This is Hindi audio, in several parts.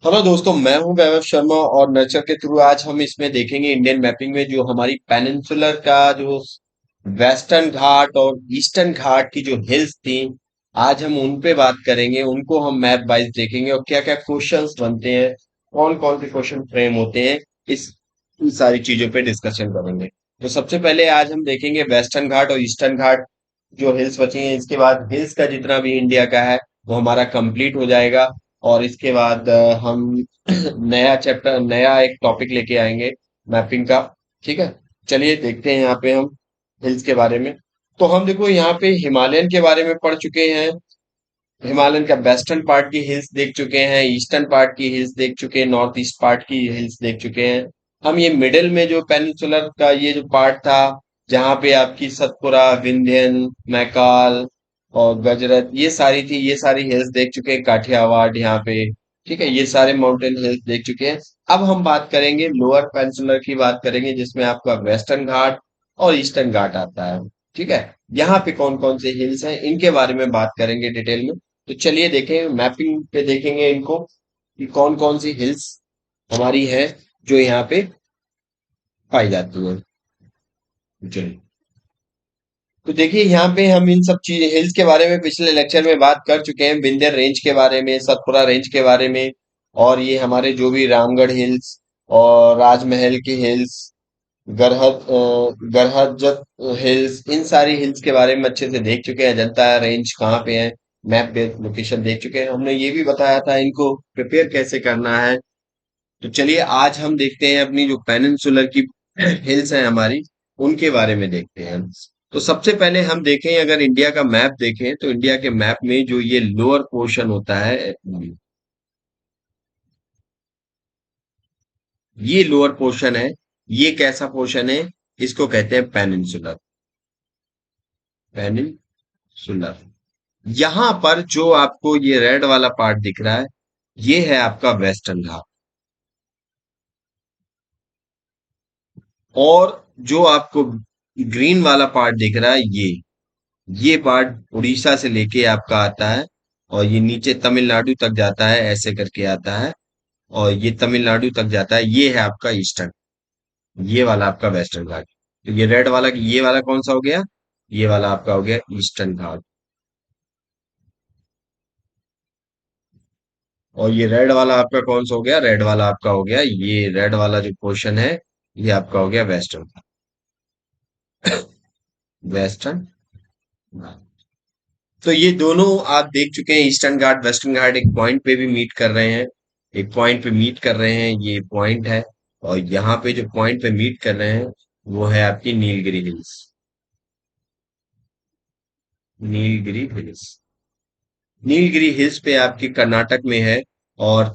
हेलो दोस्तों, मैं हूं वैभव शर्मा और नर्चर के थ्रू आज हम इसमें देखेंगे इंडियन मैपिंग में जो हमारी पेनिनसुलर का जो वेस्टर्न घाट और ईस्टर्न घाट की जो हिल्स थी। आज हम उन पे बात करेंगे, उनको हम मैप वाइज देखेंगे और क्या क्या क्वेश्चंस बनते हैं, कौन कौन से क्वेश्चन फ्रेम होते हैं। इस इन सारी चीजों पे डिस्कशन करेंगे। तो सबसे पहले आज हम देखेंगे वेस्टर्न घाट और ईस्टर्न घाट जो हिल्स बची हैं। इसके बाद हिल्स का जितना भी इंडिया का है वो हमारा कंप्लीट हो जाएगा। और इसके बाद हम नया चैप्टर, नया एक टॉपिक लेके आएंगे मैपिंग का। ठीक है, चलिए देखते हैं यहाँ पे हम हिल्स के बारे में। तो हम देखो यहाँ पे हिमालयन के बारे में पढ़ चुके हैं। हिमालयन का वेस्टर्न पार्ट की हिल्स देख चुके हैं, ईस्टर्न पार्ट की हिल्स देख चुके हैं, नॉर्थ ईस्ट पार्ट की हिल्स देख चुके हैं। हम ये मिडिल में जो पेनिनसुलर का ये जो पार्ट था, जहाँ पे आपकी सतपुरा, विंध्यन, मैकाल और गजरत ये सारी थी, ये सारी हिल्स देख चुके हैं, काठियावाड़ यहाँ पे। ठीक है, ये सारे माउंटेन हिल्स देख चुके हैं। अब हम बात करेंगे लोअर पेनिनसुलर की, बात करेंगे जिसमें आपका वेस्टर्न घाट और ईस्टर्न घाट आता है। ठीक है, यहाँ पे कौन कौन से हिल्स हैं इनके बारे में बात करेंगे डिटेल में। तो चलिए देखें, मैपिंग पे देखेंगे इनको कि कौन कौन सी हिल्स हमारी है जो यहाँ पे पाई जाती है। चलिए, तो देखिए यहाँ पे हम इन सब चीज हिल्स के बारे में पिछले लेक्चर में बात कर चुके हैं, विंध्य रेंज के बारे में, सतपुरा रेंज के बारे में। और ये हमारे जो भी रामगढ़ हिल्स और राजमहल की हिल्स, गरहजत हिल्स, इन सारी हिल्स के बारे में अच्छे से देख चुके हैं। अजंता रेंज कहाँ पे है, मैप पे लोकेशन देख चुके हैं। हमने ये भी बताया था इनको प्रिपेयर कैसे करना है। तो चलिए आज हम देखते हैं अपनी जो पेनिनसुलर की हिल्स हैं हमारी, उनके बारे में देखते हैं। तो सबसे पहले हम देखें, अगर इंडिया का मैप देखें तो इंडिया के मैप में जो ये लोअर पोर्शन होता है, ये लोअर पोर्शन है। ये कैसा पोर्शन है? इसको कहते हैं पेनिनसुलर। पेनिनसुलर। यहां पर जो आपको ये रेड वाला पार्ट दिख रहा है, ये है आपका वेस्टर्न घाट। और जो आपको ग्रीन वाला पार्ट दिख रहा है, ये पार्ट उड़ीसा से लेके आपका आता है और ये नीचे तमिलनाडु तक जाता है, ऐसे करके आता है। और ये तमिलनाडु तक जाता है, ये है आपका ईस्टर्न। ये वाला आपका वेस्टर्न घाट। तो ये रेड वाला, ये वाला कौन सा हो गया? ये वाला आपका हो गया ईस्टर्न घाट। और ये रेड वाला आपका कौन सा हो गया? रेड वाला आपका हो गया, ये रेड वाला जो पोर्शन है, ये आपका हो गया वेस्टर्न घाट। वेस्टर्न घाट। तो ये दोनों आप देख चुके हैं, ईस्टर्न घाट वेस्टर्न घाट एक पॉइंट पे भी मीट कर रहे हैं। एक पॉइंट पे मीट कर रहे हैं, ये पॉइंट है। और यहाँ पे जो पॉइंट पे मीट कर रहे हैं, वो है आपकी Nilgiri hills. Nilgiri hills. Nilgiri hills पे आपकी कर्नाटक में है। और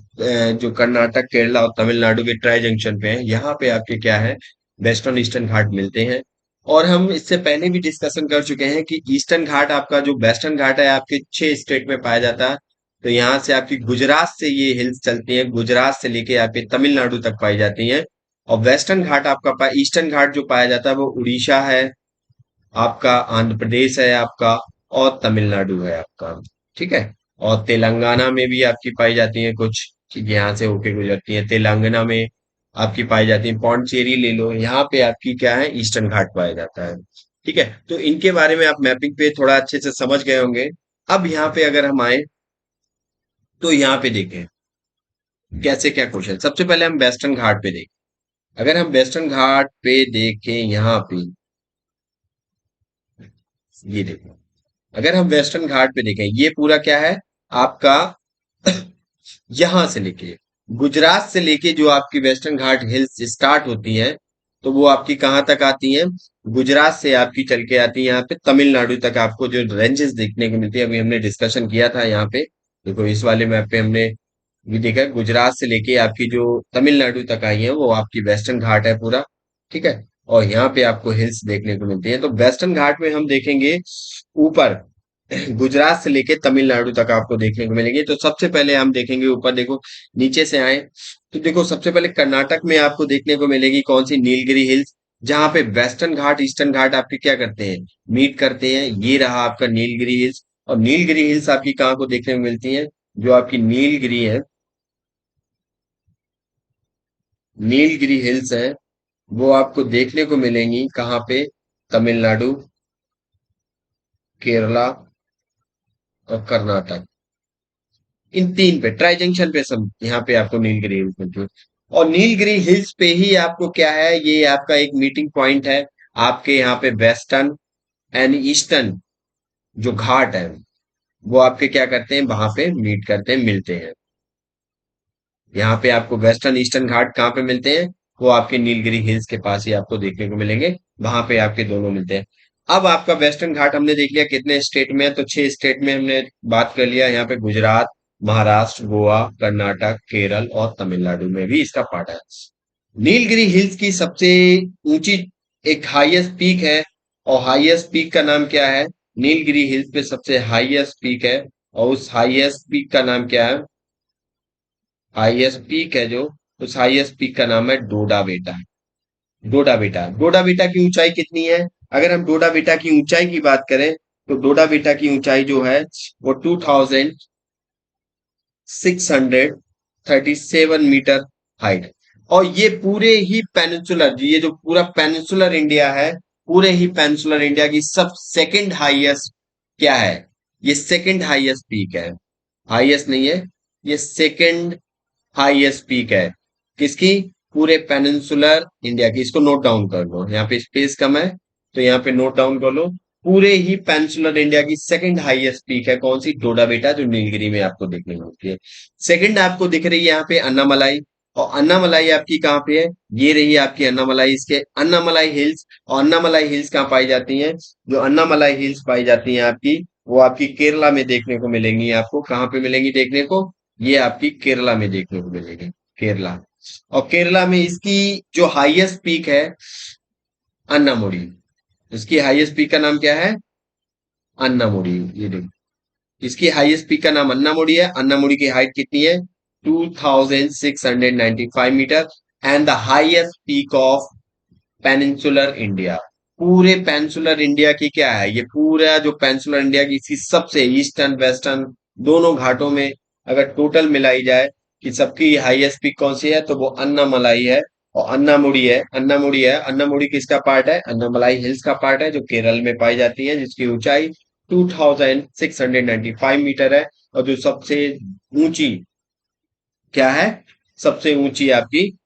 जो कर्नाटक, केरला और तमिलनाडु के ट्राई जंक्शन पे है, यहाँ पे आपके क्या है, वेस्टर्न ईस्टर्न घाट मिलते हैं। और हम इससे पहले भी डिस्कशन कर चुके हैं कि ईस्टर्न घाट आपका, जो वेस्टर्न घाट है, आपके 6 स्टेट में पाया जाता है। तो यहाँ से आपकी गुजरात से ये हिल्स चलती हैं, गुजरात से लेके आपके तमिलनाडु तक पाई जाती हैं। और वेस्टर्न घाट आपका ईस्टर्न घाट जो पाया जाता है वो उड़ीसा है आपका, आंध्र प्रदेश है आपका, और तमिलनाडु है आपका। ठीक है। और तेलंगाना में भी आपकी पाई जाती है कुछ, ठीक है, यहाँ से होके गुजरती है तेलंगाना में आपकी पाई जाती है। पौंडचेरी ले लो, यहाँ पे आपकी क्या है, ईस्टर्न घाट पाया जाता है। ठीक है, तो इनके बारे में आप मैपिंग पे थोड़ा अच्छे से समझ गए होंगे। अब यहाँ पे अगर हम आए तो यहाँ पे देखें कैसे क्या क्वेश्चन। सबसे पहले हम वेस्टर्न घाट पे देखें। अगर हम वेस्टर्न घाट पे देखें यहाँ पे, ये देखो, अगर हम वेस्टर्न घाट पे देखें, ये पूरा क्या है आपका, यहां से लेके गुजरात से लेके जो आपकी वेस्टर्न घाट हिल्स स्टार्ट होती हैं, तो वो आपकी कहाँ तक आती हैं? गुजरात से आपकी चल के आती है यहाँ पे तमिलनाडु तक। आपको जो रेंजेस देखने को मिलती है, अभी हमने डिस्कशन किया था यहाँ पे। देखो इस वाले मैप पे हमने भी देखा है, गुजरात से लेके आपकी जो तमिलनाडु तक आई है वो आपकी वेस्टर्न घाट है पूरा। ठीक है। और यहाँ पे आपको हिल्स देखने को मिलती है। तो वेस्टर्न घाट में हम देखेंगे ऊपर गुजरात से लेके तमिलनाडु तक आपको देखने को मिलेंगे। तो सबसे पहले हम देखेंगे ऊपर, देखो नीचे से आए तो देखो सबसे पहले कर्नाटक में आपको देखने को मिलेगी कौन सी, नीलगिरी हिल्स। जहां पे वेस्टर्न घाट ईस्टर्न घाट आपके क्या करते हैं, मीट करते हैं। ये रहा आपका नीलगिरी हिल्स। और नीलगिरी हिल्स आपकी कहाँ को देखने को मिलती है? जो आपकी नीलगिरी है, नीलगिरी हिल्स है, वो आपको देखने को मिलेंगी कहाँ पे? तमिलनाडु, केरला और कर्नाटक। इन तीन पे, ट्राई जंक्शन पे सब यहाँ पे आपको नीलगिरी हिल्स मिलती है। और नीलगिरी हिल्स पे ही आपको क्या है, ये आपका एक मीटिंग पॉइंट है। आपके यहाँ पे वेस्टर्न एंड ईस्टर्न जो घाट है, वो आपके क्या करते हैं, वहां पे मीट करते हैं, मिलते हैं। यहाँ पे आपको वेस्टर्न ईस्टर्न घाट कहाँ पे मिलते हैं? वो आपके नीलगिरी हिल्स के पास ही आपको देखने को मिलेंगे। वहां पे आपके दोनों मिलते हैं। अब आपका वेस्टर्न घाट हमने देख लिया कितने स्टेट में है, तो 6 स्टेट में हमने बात कर लिया। यहाँ पे गुजरात, महाराष्ट्र, गोवा, कर्नाटक, केरल और तमिलनाडु में भी इसका पार्ट है। नीलगिरी हिल्स की सबसे ऊंची एक हाईएस्ट पीक है, और हाईएस्ट पीक का नाम क्या है? नीलगिरी हिल्स पे सबसे हाईएस्ट पीक है, और उस हाईएस्ट पीक का नाम क्या है? हाईएस्ट पीक है जो, उस हाईएस्ट पीक का नाम है डोडा बेटा। डोडा बेटा, डोडा बेटा की ऊंचाई कितनी है? अगर हम डोडा बेटा की ऊंचाई की बात करें, तो डोडा बेटा की ऊंचाई जो है वो 2637 मीटर हाइट। और ये पूरे ही पेनिनसुलर, ये जो पूरा पेनिनसुलर इंडिया है, पूरे ही पेनिनसुलर इंडिया की सब सेकंड हाईएस्ट क्या है? ये सेकंड हाईएस्ट पीक है। हाईएस्ट नहीं है, ये सेकंड हाईएस्ट पीक है। किसकी? पूरे पेनिनसुलर इंडिया की। इसको नोट डाउन कर लो, यहाँ पे स्पेस कम है, तो यहाँ पे नोट डाउन कर लो। पूरे ही पेनिनसुलर इंडिया की सेकंड हाईएस्ट पीक है कौन सी? डोडा बेटा, जो नीलगिरी में आपको देखने को मिलती है। सेकंड आपको दिख रही है यहाँ पे अन्नामलाई। और अन्नामलाई आपकी कहाँ पे है? ये रही आपकी अन्नामलाई, इसके अन्नामलाई हिल्स। और अन्नामलाई हिल्स कहाँ पाई जाती हैं? जो अन्नामलाई हिल्स पाई जाती हैं आपकी, वो आपकी केरला में देखने को मिलेंगी। आपको कहाँ पे मिलेंगी देखने को? ये आपकी केरला में देखने को मिलेगी, केरला। और केरला में इसकी जो हाईएस्ट पीक है, अन्नामुडी। इसकी हाईएस्ट पीक का नाम क्या है? अन्नामुडी। ये देखो, इसकी हाईएस्ट पीक का नाम अन्नामुडी है। अन्नामुडी की हाइट कितनी है? 2695 metre. And the highest peak of peninsular India. पूरे पेनिनसुलर इंडिया की क्या है, ये पूरा जो पेनिनसुलर इंडिया की इसकी सबसे ईस्टर्न वेस्टर्न दोनों घाटों में अगर टोटल मिलाई जाए कि सबकी हाईएस्ट पीक कौन सी है, तो वो अन्नामलाई है और अन्नामुड़ी है। अन्नामुड़ी है, अन्नामुड़ी किसका पार्ट है? अन्नामलाई हिल्स का पार्ट है, जो केरल में पाई जाती है, जिसकी ऊंचाई 2695 मीटर है। और जो सबसे ऊंची क्या है, सबसे ऊंची आपकी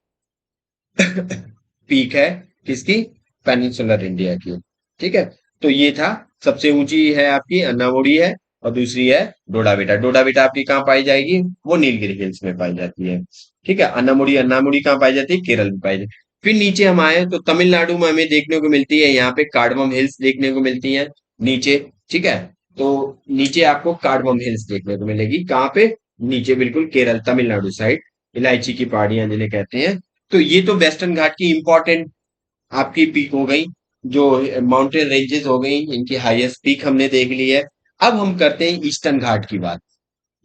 पीक है किसकी? पेनिनसुलर इंडिया की। ठीक है, तो ये था। सबसे ऊंची है आपकी अन्नामुड़ी है, और दूसरी है डोडा बेटा। डोडा बेटा आपकी कहाँ पाई जाएगी? वो नीलगिरी हिल्स में पाई जाती है। ठीक है, अन्नामुड़ी, अन्नामुड़ी कहाँ पाई जाती है? केरल में पाई जाती है। फिर नीचे हम आए तो तमिलनाडु में हमें देखने को मिलती है, यहाँ पे कार्डमम हिल्स देखने को मिलती है नीचे। ठीक है, तो नीचे आपको कार्डमम हिल्स देखने को मिलेगी। कहाँ पे? नीचे बिल्कुल केरल, तमिलनाडु साइड, इलायची की पहाड़ियां जिन्हें कहते हैं। तो ये तो वेस्टर्न घाट की इंपॉर्टेंट आपकी पीक हो गई, जो माउंटेन रेंजेस हो गई, इनकी हाईएस्ट पीक हमने देख ली है। अब हम करते हैं ईस्टर्न घाट की बात।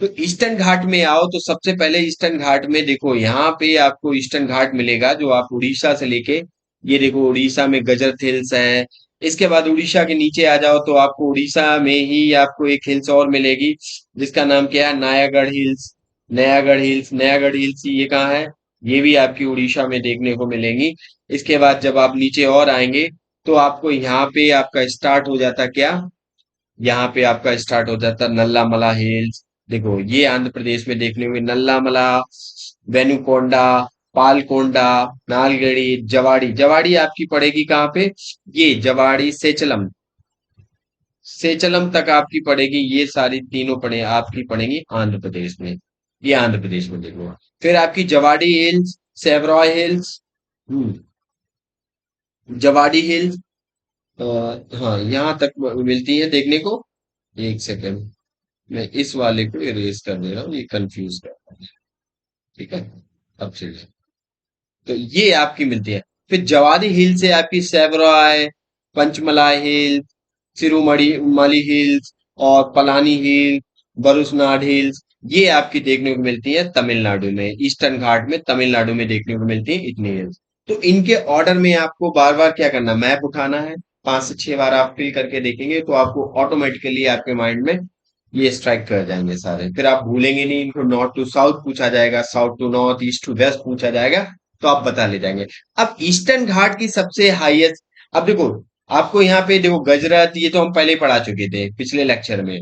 तो ईस्टर्न घाट में आओ तो सबसे पहले ईस्टर्न घाट में देखो, यहाँ पे आपको ईस्टर्न घाट मिलेगा जो आप उड़ीसा से लेके, ये देखो उड़ीसा में गजर हिल्स है। इसके बाद उड़ीसा के नीचे आ जाओ तो आपको उड़ीसा में ही आपको एक हिल्स और मिलेगी, जिसका नाम क्या है? Nayagarh hills. Nayagarh hills, Nayagarh hills ये कहाँ है? ये भी आपकी उड़ीसा में देखने को मिलेंगी। इसके बाद जब आप नीचे और आएंगे, तो आपको यहाँ पे आपका स्टार्ट हो जाता क्या? यहाँ पे आपका स्टार्ट हो जाता नल्लामला हिल्स। देखो ये आंध्र प्रदेश में देखने में नल्लामला, वेनुकोंडा, पालकोंडा, नालगढ़ी, जवाड़ी। जवाड़ी आपकी पड़ेगी कहाँ पे? ये जवाड़ी सेचलम, सेचलम तक आपकी पड़ेगी। ये सारी तीनों पड़े आपकी पड़ेंगी आंध्र प्रदेश में। ये आंध्र प्रदेश में देखो। फिर आपकी Jawadi hills, Shevaroy hills, Jawadi hills, हाँ यहाँ तक मिलती है देखने को। एक सेकंड, मैं इस वाले को इरेज कर दे रहा हूँ, ये कंफ्यूज कर रहा है। ठीक है, अब चलिए। तो ये आपकी मिलती है। फिर जवादी हिल से आपकी सेवरॉय, पंचमलाई हिल, सिरुमड़ी मली हिल्स और पलानी हिल, बरुसनाड हिल्स, ये आपकी देखने को मिलती है तमिलनाडु में। ईस्टर्न घाट में तमिलनाडु में देखने को मिलती है इतनी हिल्स। तो इनके ऑर्डर में आपको बार बार क्या करना, मैप उठाना है। 5 से 6 बार आप फिल करके देखेंगे तो आपको ऑटोमेटिकली आपके माइंड में ये स्ट्राइक कर जाएंगे सारे। फिर आप भूलेंगे नहीं इनको। नॉर्थ टू साउथ पूछा जाएगा, south to north, east to west पूछा जाएगा, तो आप बता ले जाएंगे। अब ईस्टर्न घाट की सबसे हाईएस्ट, अब देखो, आपको यहाँ पे देखो गजरत, ये तो हम पहले ही पढ़ा चुके थे पिछले लेक्चर में।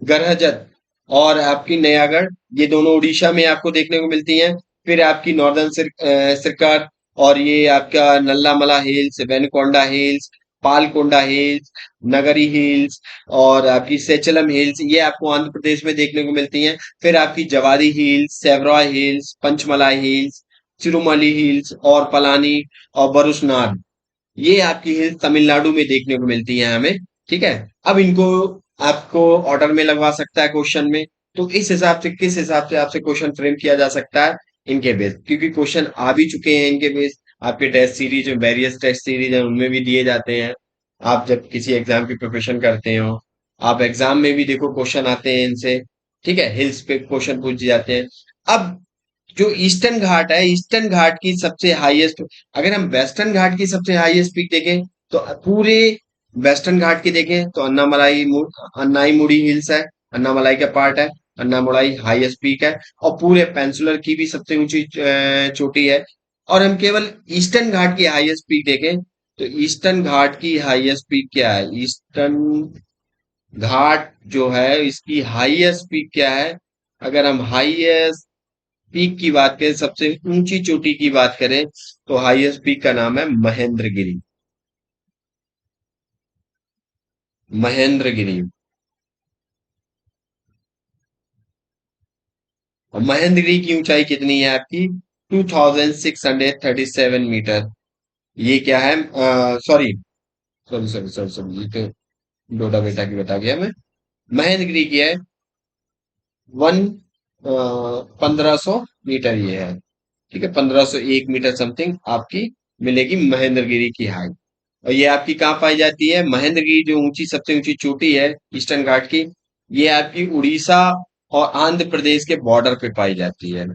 गरहजत और आपकी नयागढ़, ये दोनों उड़ीसा में आपको देखने को मिलती हैं। फिर आपकी नॉर्दर्न सिरकार, और ये आपका नल्लामला हिल्स, वेनकोंडा हिल्स, पालकोंडा हिल्स, नगरी हिल्स, और आपकी सेचलम हिल्स, ये आपको आंध्र प्रदेश में देखने को मिलती हैं। फिर आपकी Javadi hills, Shevaroy hills, Panchamalai hills, Chirumali hills, और पलानी, और बरुसनार, ये आपकी हिल्स तमिलनाडु में देखने को मिलती है हमें। ठीक है। अब इनको आपको ऑर्डर में लगवा सकता है क्वेश्चन में। तो इस हिसाब से, किस हिसाब से आपसे क्वेश्चन फ्रेम किया जा सकता है, इनके बेस, क्योंकि क्वेश्चन आ भी चुके हैं इनके बेस। आपके टेस्ट सीरीज में, वेरियस टेस्ट सीरीज है, उनमें भी दिए जाते हैं। आप जब किसी एग्जाम की प्रिपरेशन करते हो, आप एग्जाम में भी देखो क्वेश्चन आते हैं इनसे। ठीक है, हिल्स पे क्वेश्चन पूछे जाते हैं। अब जो ईस्टर्न घाट है, ईस्टर्न घाट की सबसे हाईएस्ट, अगर हम वेस्टर्न घाट की सबसे हाईएस्ट पीक देखें, तो पूरे वेस्टर्न घाट की देखें तो अन्नाईमुड़ी हिल्स है, अन्नामलाई का पार्ट है। अन्नामलाई हाईएस्ट पीक है, और पूरे पेंसुलर की भी सबसे ऊंची चोटी है। और हम केवल ईस्टर्न घाट की हाईएस्ट पीक देखें, तो ईस्टर्न घाट की हाईएस्ट पीक क्या है, ईस्टर्न घाट जो है इसकी हाईएस्ट पीक क्या है, अगर हम हाईएस्ट पीक की बात करें, सबसे ऊंची चोटी की बात करें, तो हाईएस्ट पीक का नाम है महेंद्रगिरी। महेंद्रगिरी। और महेंद्रगिरी की ऊंचाई कितनी है आपकी, 2637 मीटर। ये क्या है, sorry sorry sorry sorry sorry, ये तो डोडा बेटा की बता गया मैं। महेंद्रगिरी की है वन 1500 मीटर ये है। ठीक है, 1501 मीटर समथिंग आपकी मिलेगी महेंद्रगिरी की हाइट। और ये आपकी कहाँ पाई जाती है, महेंद्रगिरी जो ऊंची, सबसे ऊंची चोटी है ईस्टर्न घाट की, ये आपकी उड़ीसा और आंध्र प्रदेश के बॉर्डर पे पाई जाती है।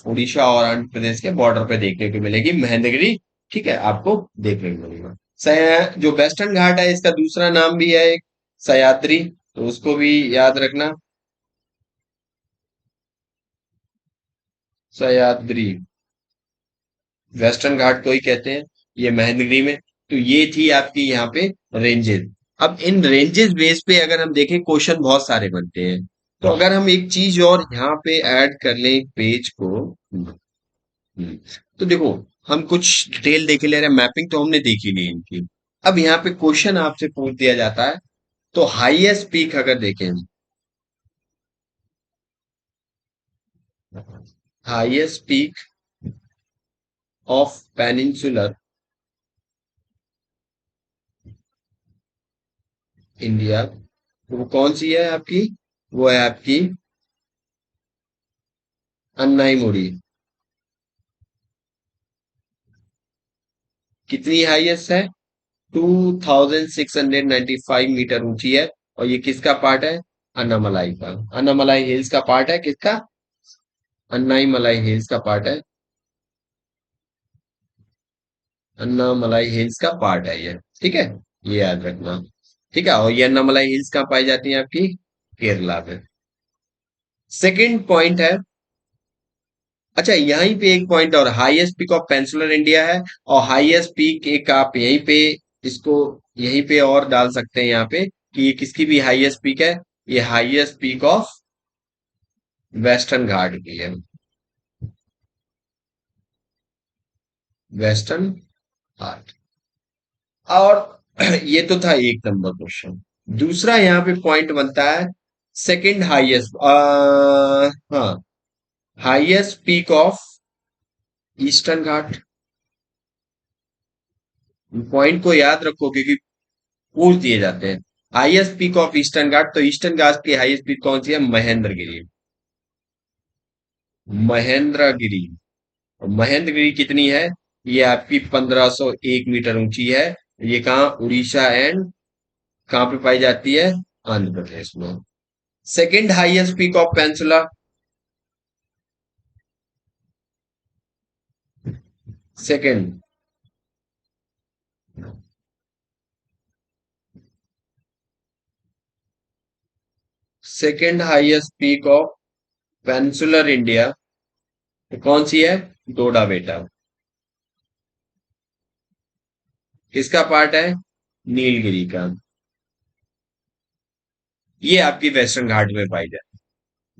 उड़ीसा और आंध्र प्रदेश के बॉर्डर पे देखने को मिलेगी महेंद्रगिरी। ठीक है, आपको देखने को मिलेगा। जो वेस्टर्न घाट है, इसका दूसरा नाम भी है एक, सह्याद्री, तो उसको भी याद रखना। सह्याद्री वेस्टर्न घाट को ही कहते हैं, ये महेंद्रगिरी में। तो ये थी आपकी यहाँ पे रेंजेस। अब इन रेंजेस बेस पे अगर हम देखें, क्वेश्चन बहुत सारे बनते हैं। तो अगर हम एक चीज और यहाँ पे ऐड कर लें पेज को, हम्म, तो देखो, हम कुछ डिटेल देख ले रहे हैं, मैपिंग तो हमने देखी ली इनकी। अब यहाँ पे क्वेश्चन आपसे पूछ दिया जाता है, तो हाईएस्ट पीक अगर देखें, highest peak of peninsular India, वो कौन सी है आपकी, वो है आपकी अन्नाईमुड़ी। कितनी हाईएस्ट है, 2695 मीटर ऊंची है। और ये किसका पार्ट है, अन्नामलाई का, अन्नामलाई हिल्स का पार्ट है, किसका, अन्नाईमलाई हिल्स का पार्ट है। अन्नामलाई हिल्स का पार्ट है ये। ठीक है, ये याद रखना। ठीक है, और ये अन्नामलाई हिल्स कहाँ पाई जाती है आपकी, केरला में। सेकंड पॉइंट है, अच्छा यहीं पे एक पॉइंट और, highest peak of peninsular India है, और हाईएस्ट पीक एक आप यहीं पे, इसको यहीं पे और डाल सकते हैं यहाँ पे, कि ये किसकी भी हाईएस्ट पीक है, ये हाईएस्ट पीक ऑफ वेस्टर्न घाट की है। वेस्टर्न घाट। और ये तो था एक नंबर क्वेश्चन। दूसरा यहाँ पे पॉइंट बनता है, सेकंड हाईएस्ट, हाँ, highest peak of eastern Ghat. Point को याद रखो क्योंकि पूछ दिए जाते हैं। Highest peak of eastern Ghat, तो ईस्टर्न घाट की हाईएस्ट पीक कौन सी है, महेंद्रगिरी। महेंद्रगिरी। और महेंद्रगिरी कितनी है, ये आपकी 1501 मीटर ऊंची है। ये कहाँ, उड़ीसा एंड कहाँ पे पाई जाती है, आंध्र प्रदेश में। Second highest peak of peninsula, second, second highest peak of peninsular India तो कौन सी है? डोडा बेटा। किसका पार्ट है? नीलगिरी का। ये आपकी वेस्टर्न घाट में पाई जाती है।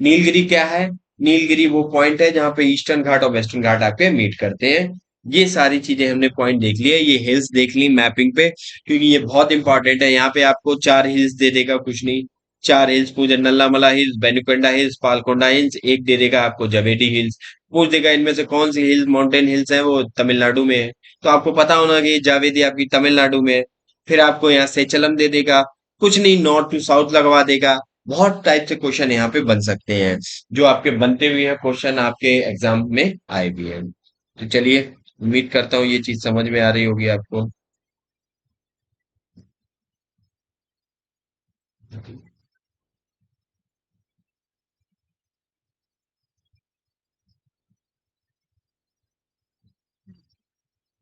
नीलगिरी क्या है? नीलगिरी वो पॉइंट है जहां पे ईस्टर्न घाट और वेस्टर्न घाट आके मीट करते हैं। ये सारी चीजें हमने पॉइंट देख ली है, ये हिल्स देख ली मैपिंग पे, क्योंकि ये बहुत इंपॉर्टेंट है। यहाँ पे आपको चार हिल्स दे देगा, कुछ नहीं, चार हिल्स पूछ नल्लामला हिल्स, बेनुकंडा हिल्स, पालकोंडा हिल्स, एक दे देगा आपको जवेरी हिल्स। पूछ देगा इनमें से कौन सी हिल्स माउंटेन हिल्स है वो तमिलनाडु में है। तो आपको पता होना कि जावेदी आपकी तमिलनाडु में है। फिर आपको यहाँ सेचलम दे देगा, कुछ नहीं, नॉर्थ टू साउथ लगवा देगा। बहुत टाइप से क्वेश्चन यहाँ पे बन सकते हैं, जो आपके बनते हुए हैं क्वेश्चन आपके एग्जाम में आए भी हैं। तो चलिए, उम्मीद करता हूँ ये चीज समझ में आ रही होगी आपको।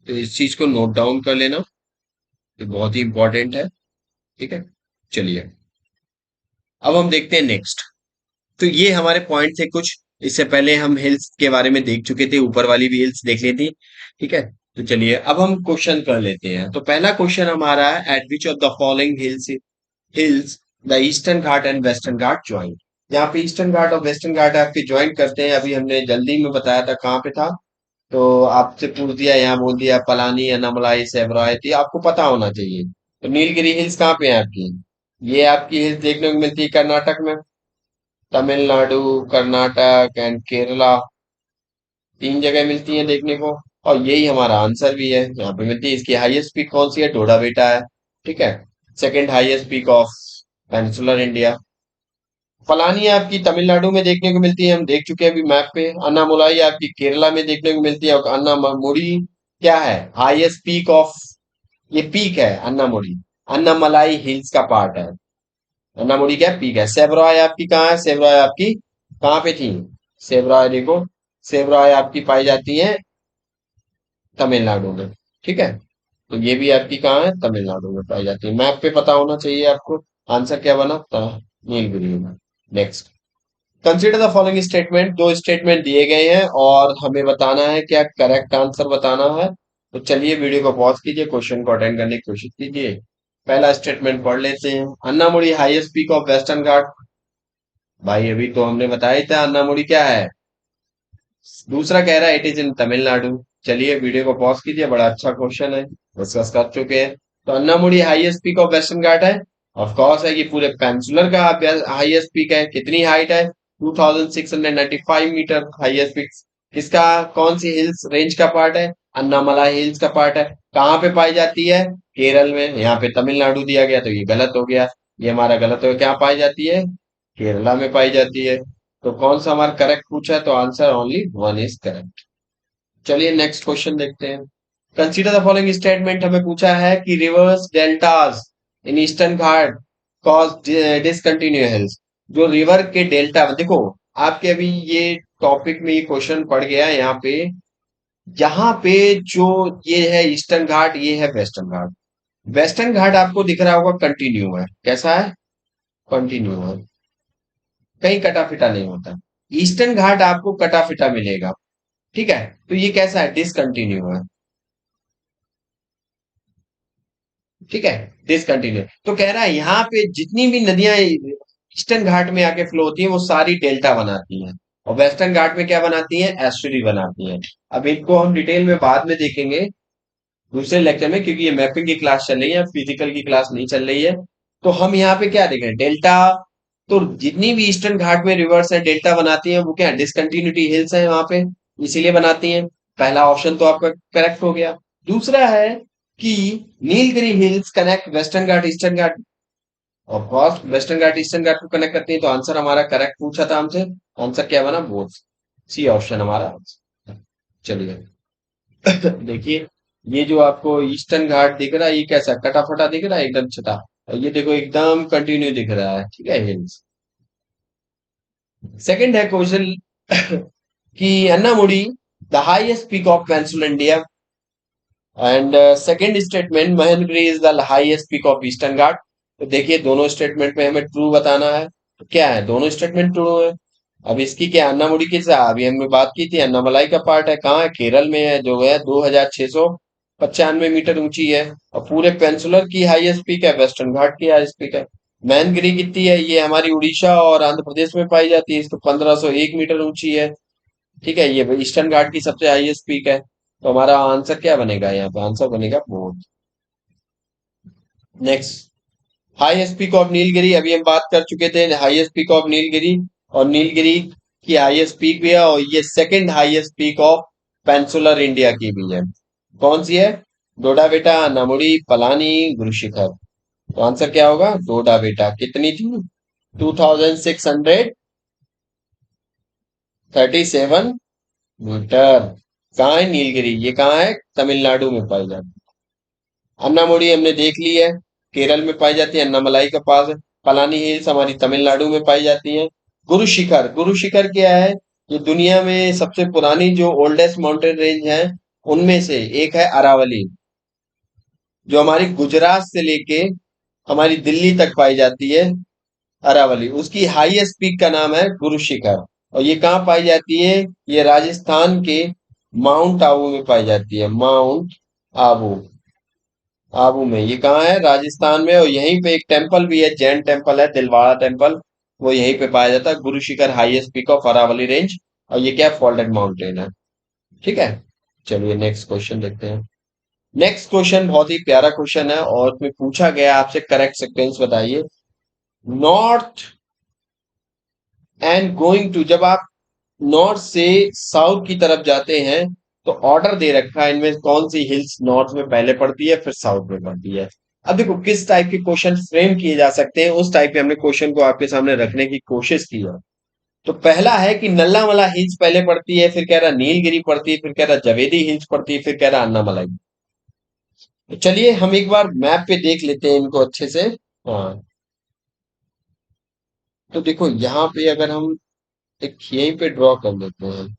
तो इस चीज को नोट डाउन कर लेना, ये बहुत ही इंपॉर्टेंट है। ठीक है, चलिए, अब हम देखते हैं नेक्स्ट। तो ये हमारे पॉइंट थे कुछ। इससे पहले हम हिल्स के बारे में देख चुके थे, ऊपर वाली भी हिल्स देख ली थी। ठीक है, तो चलिए अब हम क्वेश्चन कर लेते हैं। तो पहला क्वेश्चन हमारा है, eight which of the following hills the eastern Ghat and western Ghat join. यहाँ पे ईस्टर्न घाट और वेस्टर्न घाट आपके ज्वाइन करते हैं। अभी हमने जल्दी में बताया था कहाँ पे था। तो आपसे पूछ दिया, यहाँ बोल दिया पलानी, अनामलाई, सेबराय, तो ये आपको पता होना चाहिए। तो नीलगिरी हिल्स कहाँ पे है आपकी? ये आपकी हिल्स देखने को मिलती है कर्नाटक में। तमिलनाडु, कर्नाटक एंड केरला, तीन जगह मिलती है देखने को। और यही हमारा आंसर भी है, यहाँ पे मिलती है। इसकी हाईएस्ट पीक कौन सी है? ढोडा बेटा है। ठीक है, second highest peak of peninsular India. Palani आपकी तमिलनाडु में देखने को मिलती है, हम देख चुके हैं अभी मैप पे। अन्नामुलाई आपकी केरला में देखने को मिलती है। और अन्नामुड़ी क्या है? हाईएस्ट पीक ऑफ, ये पीक है अन्नामुड़ी, अन्नामलाई हिल्स का पार्ट है। अन्नामुड़ी क्या पीक है? सेवरॉय आपकी कहाँ है? सेवरॉय आपकी कहाँ पे थी? सेवरॉय देखो, सेवरॉय आपकी पाई जाती है तमिलनाडु में। ठीक है, तो ये भी आपकी कहाँ है? तमिलनाडु में पाई जाती है। मैप पे पता होना चाहिए आपको। आंसर क्या बना? नीलगिरी में। Next, consider the following statement. दो स्टेटमेंट दिए गए हैं और हमें बताना है क्या करेक्ट आंसर बताना है। तो चलिए वीडियो को पॉज कीजिए, क्वेश्चन को अटेंड करने की कोशिश कीजिए। पहला स्टेटमेंट पढ़ लेते हैं। अन्नामुड़ी हाईएस्ट पीक ऑफ वेस्टर्न घाट। भाई अभी तो हमने बताया ही था अन्नामुड़ी क्या है। दूसरा कह रहा है इट इज इन तमिलनाडु। चलिए वीडियो को पॉज कीजिए, बड़ा अच्छा क्वेश्चन है, डिस्कस कर चुके हैं। तो अन्नामुड़ी हाईएस्ट पीक ऑफ वेस्टर्न घाट है, ऑफ कोर्स है। ये पूरे पेंसुलर का हाईएस्ट पीक है। कितनी हाइट है? 2695 मीटर हाईएस्ट पीक। किसका, कौन सी हिल्स रेंज का पार्ट है? अन्नामला हिल्स का पार्ट है। कहाँ पे पाई जाती है? केरल में। यहाँ पे तमिलनाडु दिया गया तो ये गलत हो गया, ये हमारा गलत हो गया। क्या पाई जाती है? केरला में पाई जाती है। तो कौन सा हमारा करेक्ट पूछा है? तो answer only one is correct. चलिए नेक्स्ट क्वेश्चन देखते हैं। Consider the following statement. हमें पूछा है कि reverse deltas in eastern Ghat cause discontinue hills. जो रिवर के डेल्टा, देखो आपके अभी ये टॉपिक में ये क्वेश्चन पड़ गया है यहाँ पे। यहाँ पे जो ये है ईस्टर्न घाट, ये है वेस्टर्न घाट। वेस्टर्न घाट आपको दिख रहा होगा कंटिन्यू है। कैसा है? कंटिन्यू है, कहीं कटा फिटा नहीं होता। ईस्टर्न घाट आपको कटा फिटा मिलेगा। ठीक है, तो ये कैसा है? डिसकंटिन्यू है। ठीक है, डिसकंटिन्यू। तो कह रहा है यहाँ पे जितनी भी नदियां ईस्टर्न घाट में आके फ्लो होती हैं वो सारी डेल्टा बनाती हैं, और वेस्टर्न घाट में क्या बनाती हैं? एस्चुरी बनाती हैं। अब इनको हम डिटेल में बाद में देखेंगे दूसरे लेक्चर में, क्योंकि ये मैपिंग की क्लास चल रही है, फिजिकल की क्लास नहीं चल रही है। तो हम यहाँ पे क्या देख रहे हैं? डेल्टा। तो जितनी भी ईस्टर्न घाट में रिवर्स है डेल्टा बनाती हैं, वो क्या डिसकंटिन्यूटी हिल्स है वहां पे, इसीलिए बनाती हैं। पहला ऑप्शन तो आपका करेक्ट हो गया। दूसरा है कि Nilgiri hills connect western Ghat eastern Ghat. Of course western Ghat eastern Ghat को कनेक्ट करती है, तो आंसर हमारा करेक्ट पूछा था हमसे। आंसर क्या बना? बोथ। सी ऑप्शन हमारा आंसर। चलिए देखिए, ये जो आपको ईस्टर्न घाट दिख रहा है, ये कैसा कटा फटा दिख रहा है? एकदम छटा। और ये देखो एकदम कंटिन्यू दिख रहा है। ठीक है, हिल्स। सेकंड है क्वेश्चन कि Anamudi the highest peak of peninsular India. And second statement, Mahendragiri is the highest peak of eastern Ghat. तो देखिए दोनों स्टेटमेंट में हमें ट्रू बताना है। तो क्या है? दोनों स्टेटमेंट ट्रू है। अब इसकी क्या, अन्नामुडी किस है, अभी हमने बात की थी, अन्नामलाई का पार्ट है, कहाँ है, केरल में है, जो है 2695 मीटर ऊंची है। और पूरे पेंसुलर की हाईएस्ट पीक है, वेस्टर्न घाट की हाईएस्ट पीक है। मैनगिरी कितनी है, ये हमारी उड़ीसा और आंध्र प्रदेश में पाई जाती है, इसको 1501 मीटर ऊंची है। ठीक है, ये ईस्टर्न घाट की सबसे हाईएस्ट पीक है। तो हमारा आंसर क्या बनेगा, यहाँ पे आंसर बनेगा बोध। Next, highest peak of Nilgiri, अभी हम बात कर चुके थे हाईएस्ट पीक ऑफ नीलगिरी। और नीलगिरी की हाईएस्ट पीक भी है, और ये second highest peak of peninsular India की भी है। कौन सी है, डोडा बेटा, नमुड़ी, पलानी, गुरु शिखर। तो आंसर क्या होगा, डोडा बेटा। कितनी थी, 2637 मीटर। कहाँ है नीलगिरी, ये कहाँ है, तमिलनाडु में पाई जाती है। अन्नामुड़ी हमने देख ली है, केरल में पाई जाती है, अन्नामलाई के पास है। पलानी हिल्स हमारी तमिलनाडु में पाई जाती है। गुरु शिखर, गुरु शिखर क्या है, ये दुनिया में सबसे पुरानी जो ओल्डेस्ट माउंटेन रेंज है उनमें से एक है, अरावली, जो हमारी गुजरात से लेके हमारी दिल्ली तक पाई जाती है। अरावली, उसकी हाईएस्ट पीक का नाम है गुरु शिखर। और ये कहाँ पाई जाती है, ये राजस्थान के माउंट आबू में पाई जाती है, माउंट आबू। आबू में, ये कहाँ है, राजस्थान में। और यहीं पे एक टेम्पल भी है, जैन टेम्पल है, दिलवाड़ा टेम्पल, वो यहीं पे पाया जाता है। Guru Shikhar highest peak of Aravalli range. और ये क्या, फॉल्टेड माउंटेन है। ठीक है, चलिए नेक्स्ट क्वेश्चन देखते हैं। नेक्स्ट क्वेश्चन बहुत ही प्यारा क्वेश्चन है, और उसमें पूछा गया आपसे, करेक्ट सेक्वेंस बताइए। नॉर्थ एंड गोइंग टू, जब आप नॉर्थ से साउथ की तरफ जाते हैं तो ऑर्डर दे रखा है इनमें, कौन सी हिल्स नॉर्थ में पहले पड़ती है फिर साउथ में पड़ती है। अब देखो किस टाइप के क्वेश्चन फ्रेम किए जा सकते हैं, उस टाइप के हमने क्वेश्चन को आपके सामने रखने की कोशिश की है। तो पहला है कि नल्लामला हिल्स पहले पड़ती है, फिर कह रहा नीलगिरी पड़ती है, फिर कह रहा जवेदी हिल्स पड़ती है, फिर कह रहा अन्नामलाई। तो चलिए हम एक बार मैप पे देख लेते हैं इनको अच्छे से। हाँ, तो देखो यहाँ पे अगर हम एक यहीं पे ड्रॉ कर लेते हैं,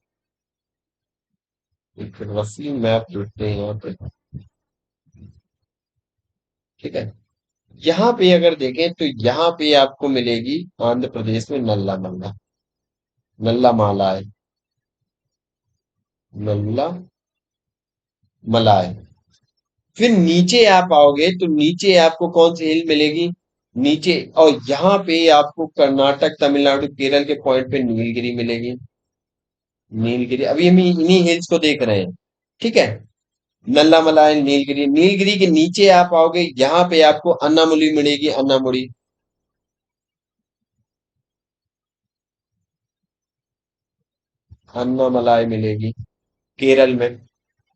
एक रफली मैप देखते हैं यहाँ पे। ठीक है, यहाँ पे अगर देखें तो यहाँ पे आपको मिलेगी आंध्र प्रदेश में नल्ला मल्ला, नल्ला माला है, नल्ला मलाय। फिर नीचे आप आओगे तो नीचे आपको कौन सी हिल मिलेगी, नीचे, और यहाँ पे आपको कर्नाटक, तमिलनाडु, केरल के पॉइंट पे नीलगिरी मिलेगी। नीलगिरी, अभी हम इन्हीं हिल्स को देख रहे हैं। ठीक है, नल्ला मलाय, नीलगिरी, नीलगिरी के नीचे आप आओगे, यहाँ पे आपको अन्नामुली मिलेगी, अन्नामुड़ी। अन्नामलाई मिलेगी केरल में।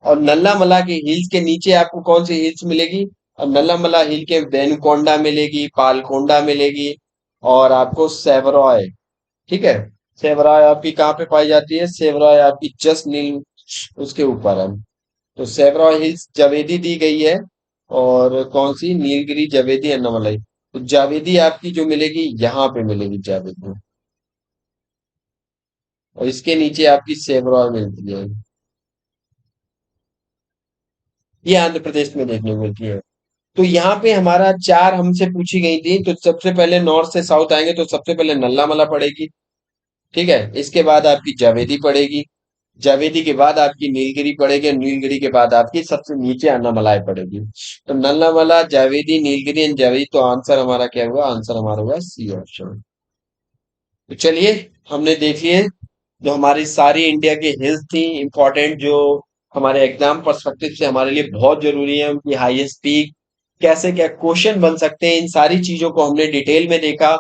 और नल्लामला की हिल्स के नीचे आपको कौन सी हिल्स मिलेगी, और नल्लामला हिल के वेनुकोंडा मिलेगी, पालकोंडा मिलेगी, और आपको सेवरॉय। ठीक है, सेवरॉय आपकी कहाँ पे पाई जाती है, सेवरॉय आपकी जस्ट नील उसके ऊपर है। तो सेवरॉय हिल्स जवेदी दी गई है, और कौन सी, नीलगिरी, जवेदी, अन्नामलाई। तो जावेदी आपकी जो मिलेगी यहाँ पे मिलेगी, जावेदी। और इसके नीचे आपकी सेवरॉय मिलती है, ये आंध्र प्रदेश में देखने को मिलती है। तो यहाँ पे हमारा चार हमसे पूछी गई थी, तो सबसे पहले नॉर्थ से साउथ आएंगे तो सबसे पहले नल्लामला पड़ेगी। ठीक है, इसके बाद आपकी जावेदी पड़ेगी, जावेदी के बाद आपकी नीलगिरी पड़ेगी, और नीलगिरी के बाद आपकी सबसे नीचे अन्नामलाई पड़ेगी। तो नल्लामला, जावेदी, नीलगिरी एंड जावेदी, तो आंसर हमारा क्या हुआ, आंसर हमारा हुआ सी ऑप्शन। तो चलिए, हमने देख लिए जो हमारी सारी इंडिया की हिल्स थी इंपॉर्टेंट, जो हमारे एग्जाम पर्सपेक्टिव से हमारे लिए बहुत जरूरी है, उनकी हाईएस्ट पीक, कैसे क्या क्वेश्चन बन सकते हैं, इन सारी चीजों को हमने डिटेल में देखा।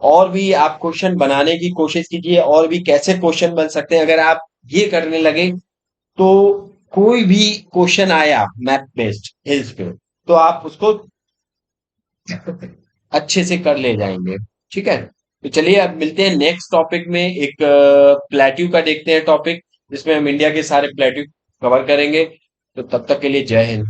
और भी आप क्वेश्चन बनाने की कोशिश कीजिए, और भी कैसे क्वेश्चन बन सकते हैं, अगर आप ये करने लगे तो कोई भी क्वेश्चन आया मैथ बेस्ड हिल्स पे तो आप उसको अच्छे से कर ले जाएंगे। ठीक है, तो चलिए अब मिलते हैं नेक्स्ट टॉपिक में, एक प्लेट्यू का देखते हैं टॉपिक, जिसमें हम इंडिया के सारे प्लेट्यू कवर करेंगे। तो तब तक के लिए जय हिंद।